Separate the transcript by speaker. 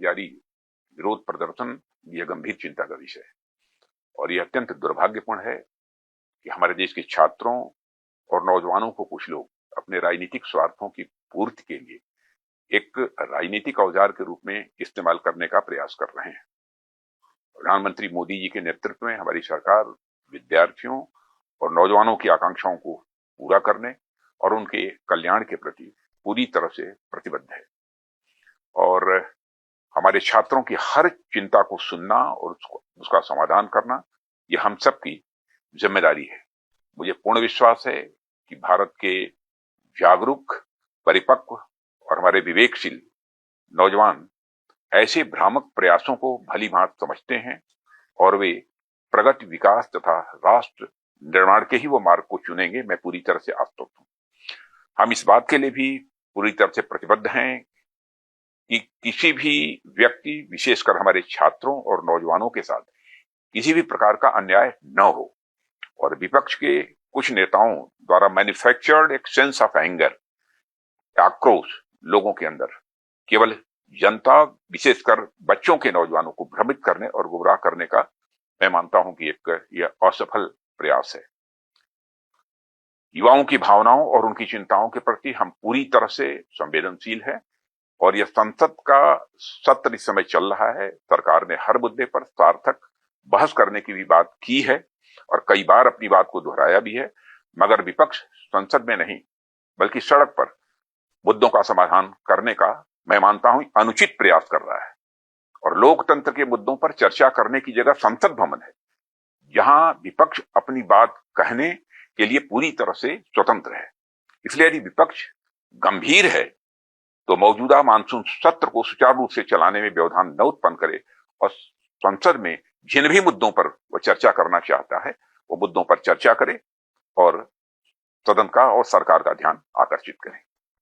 Speaker 1: जारी विरोध प्रदर्शन यह गंभीर चिंता का विषय है और यह अत्यंत दुर्भाग्यपूर्ण है कि हमारे देश के छात्रों और नौजवानों को कुछ लोग अपने राजनीतिक स्वार्थों की पूर्ति के लिए एक राजनीतिक औजार के रूप में इस्तेमाल करने का प्रयास कर रहे हैं। प्रधानमंत्री मोदी जी के नेतृत्व में हमारी सरकार विद्यार्थियों और नौजवानों की आकांक्षाओं को पूरा करने और उनके कल्याण के प्रति पूरी तरह से प्रतिबद्ध है और हमारे छात्रों की हर चिंता को सुनना और उसका समाधान करना यह हम सबकी जिम्मेदारी है। मुझे पूर्ण विश्वास है कि भारत के जागरूक, परिपक्व और हमारे विवेकशील नौजवान ऐसे भ्रामक प्रयासों को भली भांति समझते हैं और वे प्रगति, विकास तथा राष्ट्र निर्माण के ही वो मार्ग को चुनेंगे। मैं पूरी तरह से आश्वस्त हूं। हम इस बात के लिए भी पूरी तरह से प्रतिबद्ध हैं कि किसी भी व्यक्ति, विशेषकर हमारे छात्रों और नौजवानों के साथ किसी भी प्रकार का अन्याय न हो और विपक्ष के कुछ नेताओं द्वारा मैन्युफैक्चर्ड एक सेंस ऑफ एंगर, आक्रोश लोगों के अंदर केवल जनता, विशेषकर बच्चों के नौजवानों को भ्रमित करने और गुमराह करने का मैं मानता हूं कि यह असफल प्रयास है। युवाओं की भावनाओं और उनकी चिंताओं के प्रति हम पूरी तरह से संवेदनशील हैं और यह संसद का सत्र इस समय चल रहा है। सरकार ने हर मुद्दे पर सार्थक बहस करने की भी बात की है और कई बार अपनी बात को दोहराया भी है, मगर विपक्ष संसद में नहीं बल्कि सड़क पर मुद्दों का समाधान करने का मैं मानता हूं अनुचित प्रयास कर रहा है और लोकतंत्र के मुद्दों पर चर्चा करने की जगह संसद भवन है, जहां विपक्ष अपनी बात कहने के लिए पूरी तरह से स्वतंत्र है। इसलिए यदि विपक्ष गंभीर है तो मौजूदा मानसून सत्र को सुचारू रूप से चलाने में व्यवधान न उत्पन्न करे और संसद में जिन भी मुद्दों पर वह चर्चा करना चाहता है वो मुद्दों पर चर्चा करे और सदन का और सरकार का ध्यान आकर्षित करें।